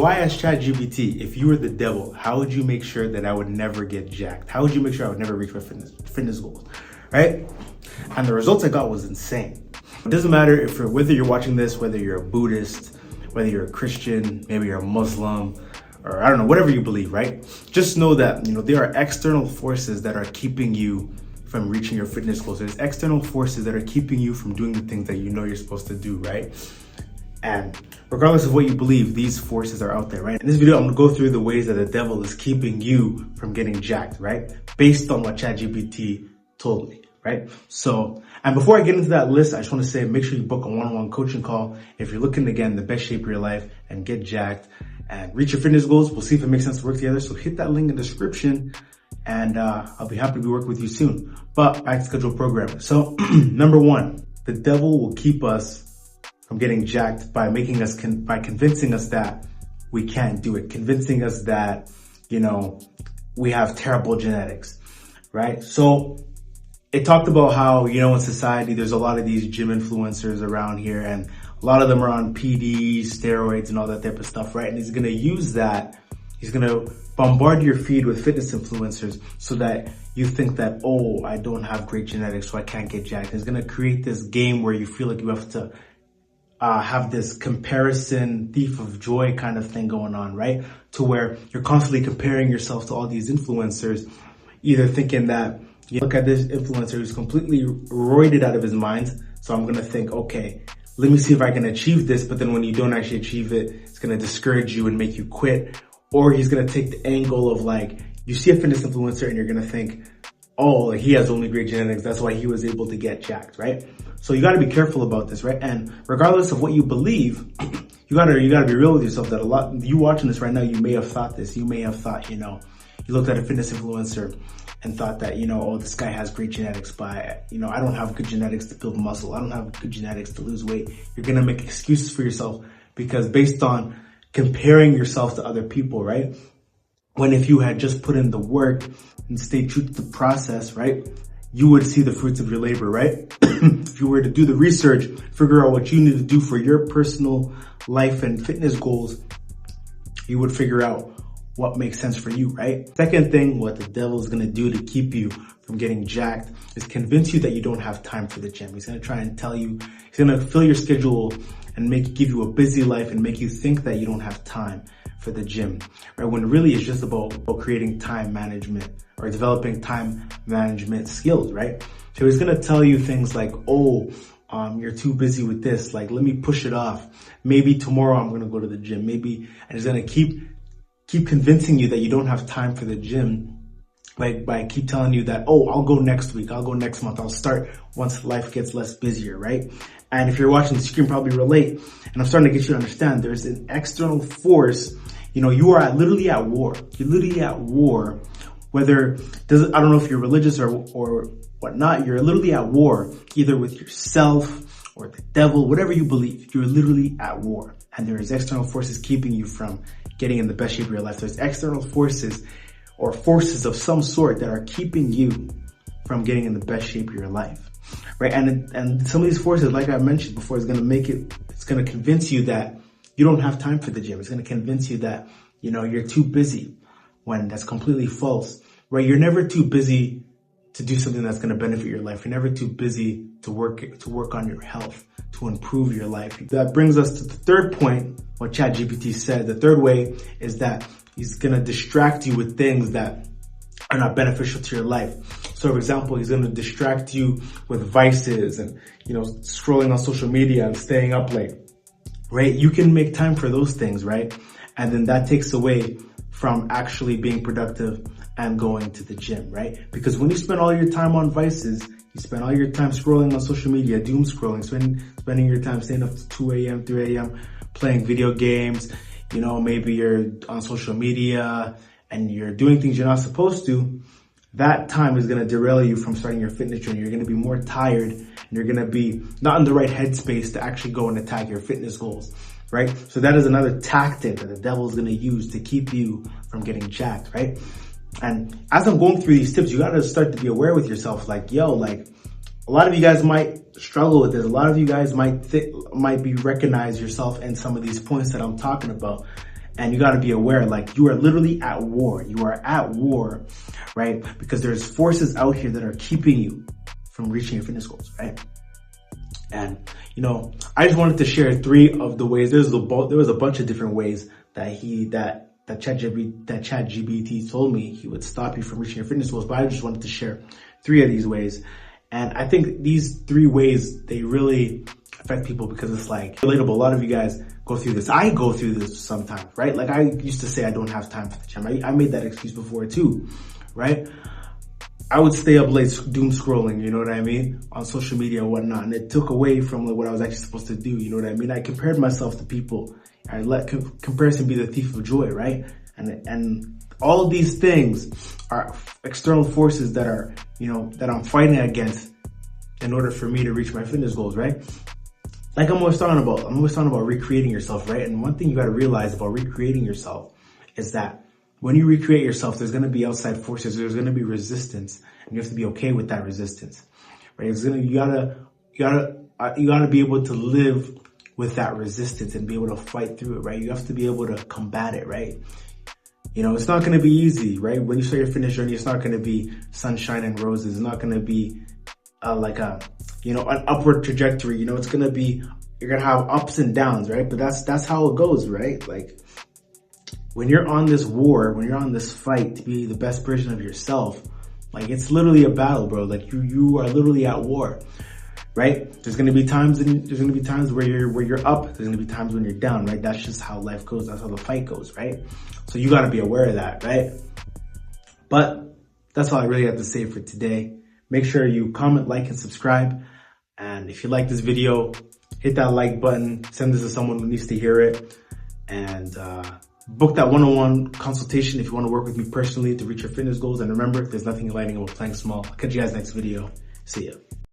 Why ask ChatGPT, if you were the devil, how would you make sure that I would never get jacked? How would you make sure I would never reach my fitness goals, right? And the results I got was insane. It doesn't matter whether you're watching this, whether you're a Buddhist, whether you're a Christian, maybe you're a Muslim, or I don't know, whatever you believe, right? Just know that, there are external forces that are keeping you from reaching your fitness goals. There's external forces that are keeping you from doing the things that you know you're supposed to do, right? And regardless of what you believe, these forces are out there, right? In this video, I'm gonna go through the ways that the devil is keeping you from getting jacked, right? Based on what ChatGPT told me, right? So, and before I get into that list, I just wanna say, make sure you book a one-on-one coaching call if you're looking to get in the best shape of your life and get jacked and reach your fitness goals. We'll see if it makes sense to work together. So hit that link in the description and I'll be happy to be working with you soon. But back to scheduled programming. So number one, the devil will keep us from getting jacked by convincing us that we can't do it, convincing us that, we have terrible genetics, right? So it talked about how, in society, there's a lot of these gym influencers around here and a lot of them are on PD, steroids and all that type of stuff, right? And he's going to use that. He's going to bombard your feed with fitness influencers so that you think that, oh, I don't have great genetics, so I can't get jacked. He's going to create this game where you feel like you have to have this comparison thief of joy kind of thing going on, right? To where you're constantly comparing yourself to all these influencers, either thinking that, look at this influencer who's completely roided out of his mind. So I'm going to think, okay, let me see if I can achieve this. But then when you don't actually achieve it, it's going to discourage you and make you quit. Or he's going to take the angle of like, you see a fitness influencer and you're going to think, oh, like he has only great genetics. That's why he was able to get jacked, right? So you got to be careful about this, right? And regardless of what you believe, you got to be real with yourself that you watching this right now, you may have thought this. You may have thought, you looked at a fitness influencer and thought that, oh, this guy has great genetics, but I don't have good genetics to build muscle. I don't have good genetics to lose weight. You're going to make excuses for yourself because based on comparing yourself to other people, right? When if you had just put in the work and stayed true to the process, right? You would see the fruits of your labor, right? If you were to do the research, figure out what you need to do for your personal life and fitness goals, you would figure out what makes sense for you, right? Give thing, what the devil is going to do to keep you from getting jacked is convince you that you don't have time for the gym. He's going to try and tell you, he's going to fill your schedule and give you a busy life and make you think that you don't have time for the gym, right? When really it's just about creating time management or developing time management skills, right? So he's going to tell you things like, oh, you're too busy with this. Like, let me push it off. Maybe tomorrow I'm going to go to the gym. And he's going to keep convincing you that you don't have time for the gym by keep telling you that, oh, I'll go next week. I'll go next month. I'll start once life gets less busier, right? And if you're watching this, you can probably relate. And I'm starting to get you to understand there's an external force. You are literally at war. You're literally at war. I don't know if you're religious or whatnot. You're literally at war, either with yourself or the devil, whatever you believe. You're literally at war. And there's external forces keeping you from getting in the best shape of your life. There's external forces or forces of some sort that are keeping you from getting in the best shape of your life, right? And some of these forces, like I mentioned before, it's going to convince you that you don't have time for the gym. It's going to convince you that, you're too busy, when that's completely false, right? You're never too busy to do something that's going to benefit your life. You're never too busy to work on your health, to improve your life. That brings us to the third point, what ChatGPT said. The third way is that he's going to distract you with things that are not beneficial to your life. So for example, he's going to distract you with vices and, scrolling on social media and staying up late, right? You can make time for those things, right? And then that takes away from actually being productive and going to the gym, right? Because when you spend all your time on vices, you spend all your time scrolling on social media, doom scrolling, spending your time staying up to 2 a.m., 3 a.m., playing video games, maybe you're on social media and you're doing things you're not supposed to, that time is going to derail you from starting your fitness journey. You're going to be more tired and you're going to be not in the right headspace to actually go and attack your fitness goals, right? So that is another tactic that the devil is going to use to keep you from getting jacked, right? And as I'm going through these tips, you got to start to be aware with yourself. Like, a lot of you guys might struggle with this. A lot of you guys might recognize yourself in some of these points that I'm talking about. And you got to be aware, like, you are literally at war. You are at war, right? Because there's forces out here that are keeping you from reaching your fitness goals, right? And, you know, I just wanted to share 3 of the ways. There was a bunch of different ways that ChatGPT told me he would stop you from reaching your fitness goals, but I just wanted to share 3 of these ways. And I think these 3 ways, they really affect people because it's like relatable. A lot of you guys go through this. I go through this sometimes, right? Like, I used to say I don't have time for the gym. I made that excuse before too, right? I would stay up late doom scrolling, you know what I mean, on social media and whatnot, and it took away from what I was actually supposed to do, you know what I mean? I compared myself to people. I let comparison be the thief of joy, right? And all of these things are external forces that are, you know, that I'm fighting against in order for me to reach my fitness goals, right? Like I'm always talking about recreating yourself, right? And one thing you got to realize about recreating yourself is that when you recreate yourself, there's going to be outside forces, there's going to be resistance, and you have to be okay with that resistance, right? You gotta be able to live with that resistance and be able to fight through it, right? You have to be able to combat it, right? You know, it's not going to be easy, right? When you start your fitness journey, it's not going to be sunshine and roses. It's not going to be an upward trajectory. You know, it's going to be, you're going to have ups and downs, right? But that's how it goes, right? Like, when you're on this war, when you're on this fight to be the best version of yourself, like, it's literally a battle, bro. Like, you are literally at war, right? There's going to be times where you're up. There's going to be times when you're down, right? That's just how life goes. That's how the fight goes, right? So you got to be aware of that, right? But that's all I really have to say for today. Make sure you comment, like, and subscribe. And if you like this video, hit that like button, send this to someone who needs to hear it, and book that one-on-one consultation if you want to work with me personally to reach your fitness goals. And remember, there's nothing enlightening about playing small. I'll catch you guys next video. See ya.